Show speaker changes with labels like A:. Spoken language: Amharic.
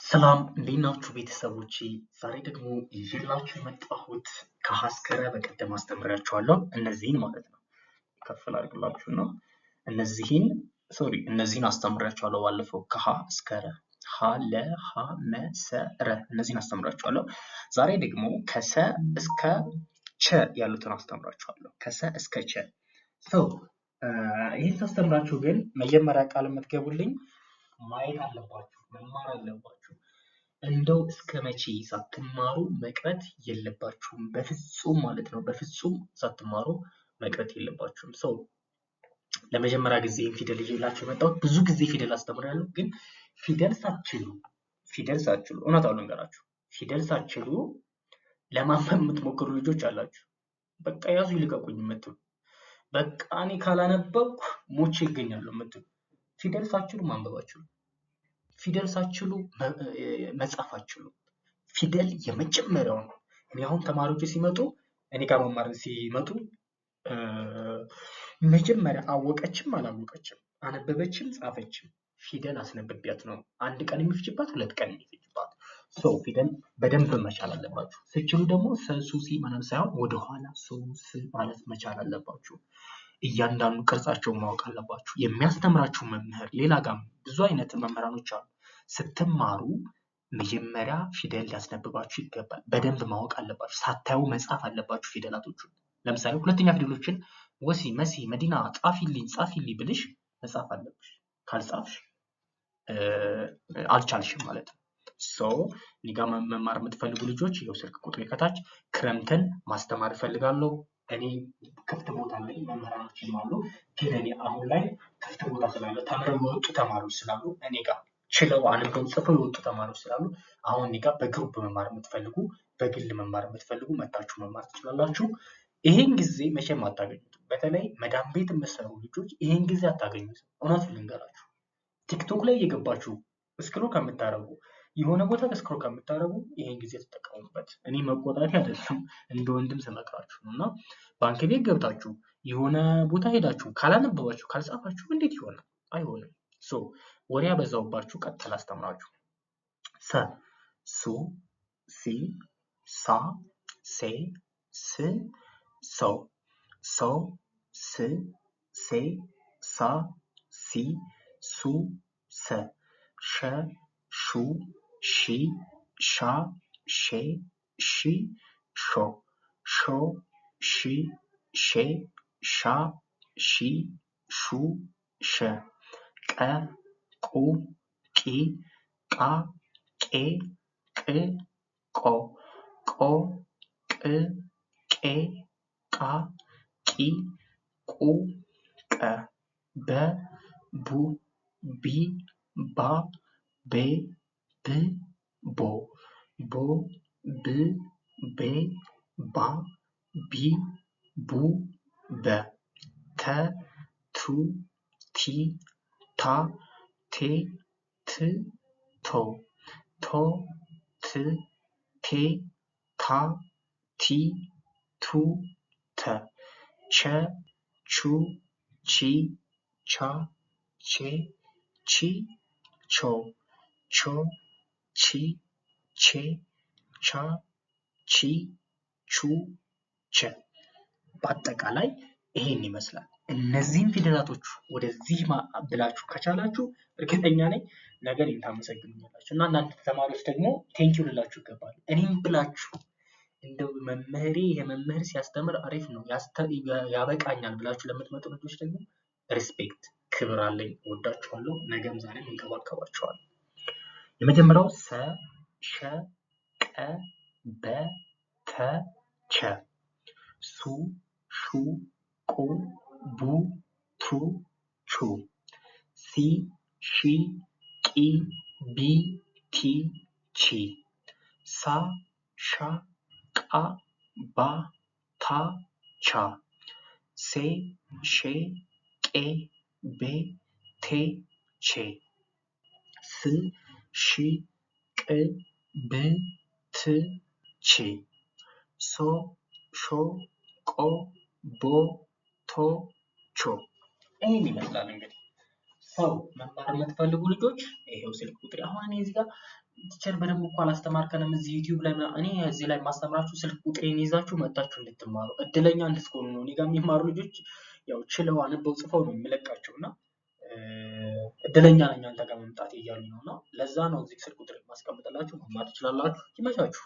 A: ሰላም እንዴት ናችሁ ቤተሰቦቼ? ዛሬ ደግሞ ይዤላችሁ የመጣሁት ከሀስከረ በቀደም አስተምሬያችኋለሁ። እነዚህን ማለት ነው ከፍል አድርግላችሁ ነው። እነዚህን አስተምሬያችኋለሁ ባለፈው ከሀ እስከ ረ ሀ ለ ሀ መ ሰ ረ እነዚህን አስተምሬያችኋለሁ። ዛሬ ደግሞ ከሰ እስከ ቸ ያሉትን አስተምራችኋለሁ። ከሰ እስከ ቸ ይህን ሳስተምራችሁ ግን መጀመሪያ ቃል የምትገቡልኝ ማየት አለባችሁ፣ መማር አለባችሁ። እንደው እስከ መቼ ሳትማሩ መቅረት የለባችሁም። በፍጹም ማለት ነው። በፍጹም ሳትማሩ መቅረት የለባችሁም። ለመጀመሪያ ጊዜ ፊደል ይዤላችሁ የመጣሁት ብዙ ጊዜ ፊደል አስተምራለሁ፣ ግን ፊደል ሳትችሉ እውነታውን ልንገራችሁ፣ ፊደል ሳትችሉ ለማንበብ የምትሞክሩ ልጆች አላችሁ። በቃ ያዙ ይልቀቁኝ የምትሉ፣ በቃ እኔ ካላነበብኩ ሞቼ ይገኛለሁ የምትሉ፣ ፊደል ሳትችሉ ማንበባችሁ፣ ፊደል ሳትችሉ መጻፋችሁ፣ ፊደል የመጀመሪያው ነው። እኔ አሁን ተማሪዎች ሲመጡ እኔ ጋር መማር ሲመጡ መጀመሪያ አወቀችም አላወቀችም አነበበችም ጻፈችም ፊደል አስነብቢያት ነው አንድ ቀን የሚፈጅባት 2 ቀን የሚፈጅባት። ፊደል በደንብ መቻል አለባችሁ። ስችሉ ደግሞ ሰሱ ሲ ማለት ሳይሆን ወደ ኋላ ስ ማለት መቻል አለባችሁ። እያንዳንዱ ቅርጻቸውን ማወቅ አለባችሁ። የሚያስተምራችሁ መምህር ሌላ ጋር ብዙ አይነት መምህራኖች አሉ። ስትማሩ መጀመሪያ ፊደል ሊያስነብባችሁ ይገባል። በደንብ ማወቅ አለባችሁ። ሳታዩ መጻፍ አለባችሁ ፊደላቶቹን። ለምሳሌ ሁለተኛ ፊደሎችን ወሲ፣ መሲ፣ መዲና ጻፊልኝ ብልሽ መጻፍ አለብሽ። ካልጻፍሽ አልቻልሽም ማለት ነው። እኔ ጋር መማር የምትፈልጉ ልጆች ይኸው ስልክ ቁጥሬ ከታች። ክረምትን ማስተማር እፈልጋለሁ። እኔ ክፍት ቦታ ላይ መምህራኖችም አሉ፣ ግን እኔ አሁን ላይ ክፍት ቦታ ስላለ ተምረው የወጡ ተማሪዎች ስላሉ እኔ ጋር ችለው አንበው ጽፈው የወጡ ተማሪዎች ስላሉ አሁን እኔ ጋር በግሩፕ መማር የምትፈልጉ፣ በግል መማር የምትፈልጉ መጣችሁ መማር ትችላላችሁ። ይሄን ጊዜ መቼም አታገኙትም። በተለይ መዳም ቤት የምትሰሩ ልጆች ይሄን ጊዜ አታገኙትም። እውነቱን ልንገራችሁ፣ ቲክቶክ ላይ እየገባችሁ ስክሮል ከምታረጉ፣ የሆነ ቦታ ስክሮል ከምታረጉ ይሄን ጊዜ ተጠቀሙበት። እኔ መቆጣት አይደለም እንደ ወንድም ስመክራችሁ ነው። እና ባንክ ቤት ገብታችሁ የሆነ ቦታ ሄዳችሁ ካላነበባችሁ ካልጻፋችሁ እንዴት ይሆናል? አይሆንም። ወሬ ያበዛውባችሁ ቀጥታ አስተምራችሁ። ሰ፣ ሱ፣ ሲ፣ ሳ፣ ሴ፣ ስ፣ ሰው፣ ስ፣ ሴ፣ ሳ፣ ሲ፣ ሱ፣ ሰ፣ ሸ፣ ሹ፣ ሺ፣ ሻ፣ ሼ፣ ሺ፣ ሾ፣ ሺ፣ ሼ፣ ሻ፣ ሺ፣ ሹ፣ ሸ፣ ቀ፣ ቁ፣ ቂ፣ ቃ፣ ቄ፣ ቅ፣ ቆ፣ ቅ፣ ቄ፣ ቃ፣ ቂ፣ ቁ፣ ቀ፣ በ፣ ቡ፣ ቢ፣ ባ፣ ቤ፣ ብ፣ ቦ፣ ብ፣ ቤ፣ ባ፣ ቢ፣ ቡ፣ በ፣ ተ፣ ቱ፣ ቲ፣ ታ፣ ቴ፣ ት፣ ቶ፣ ት፣ ቴ፣ ታ፣ ቲ፣ ቱ፣ ተ፣ ቸ፣ ቹ፣ ቺ፣ ቻ፣ ቼ፣ ቺ፣ ቾ፣ ቺ፣ ቼ፣ ቻ፣ ቺ፣ ቹ፣ ቸ። በአጠቃላይ ይሄን ይመስላል። እነዚህን ፊደላቶች ወደዚህ ብላችሁ ከቻላችሁ እርግጠኛ ነኝ ነገ ታመሰግኑኛላችሁ። እና እናንተ ተማሪዎች ደግሞ ቴንኪው ልላችሁ ይገባል። እኔም ብላችሁ እንደው መምህር ሲያስተምር አሪፍ ነው ያበቃኛል ብላችሁ ለምትመጡ ልጆች ደግሞ ሪስፔክት፣ ክብር አለኝ። እወዳችኋለሁ። ነገም ዛሬም እንከባከባችኋለሁ። የመጀመሪያው ሰ፣ ሸ፣ ቀ፣ በ፣ ተ፣ ቸ፣ ሱ፣ ሹ፣ ቁ፣ ቡ፣ ቱ፣ ቹ፣ ሲ፣ ሺ፣ ቂ፣ ቢ፣ ቲ፣ ቺ፣ ሳ፣ ሻ፣ ቃ፣ ባ፣ ታ፣ ቻ፣ ሴ፣ ሼ፣ ቄ፣ ቤ፣ ቴ፣ ቼ፣ ስ፣ ሺ፣ ቅ፣ ብ፣ ት፣ ቺ፣ ሶ፣ ሾ፣ ቆ፣ ቦ፣ ቶ፣ ቾ። ይህን ይመስላል። እንግዲህ መማር የምትፈልጉ ልጆች ይሄው ስልክ ቁጥር። አሁን እኔ እዚህ ጋር ቲቸር በደንብ እኮ አላስተማርከንም እዚህ ዩቲዩብ ላይ እኔ እዚህ ላይ ማስተምራችሁ ስልክ ቁጥሬን ይዛችሁ መጣችሁ እንድትማሩ እድለኛ እንድትሆኑ ነው። እኔ ጋር የሚማሩ ልጆች ያው ችለው አንበው ጽፈው ነው የሚለቃቸው እና እድለኛ ነኝ አንተ ጋር መምጣት እያሉ ነው እና ለዛ ነው እዚህ ስልክ ቁጥር ማስቀምጥላችሁ መማር ትችላላችሁ። ይመቻችሁ።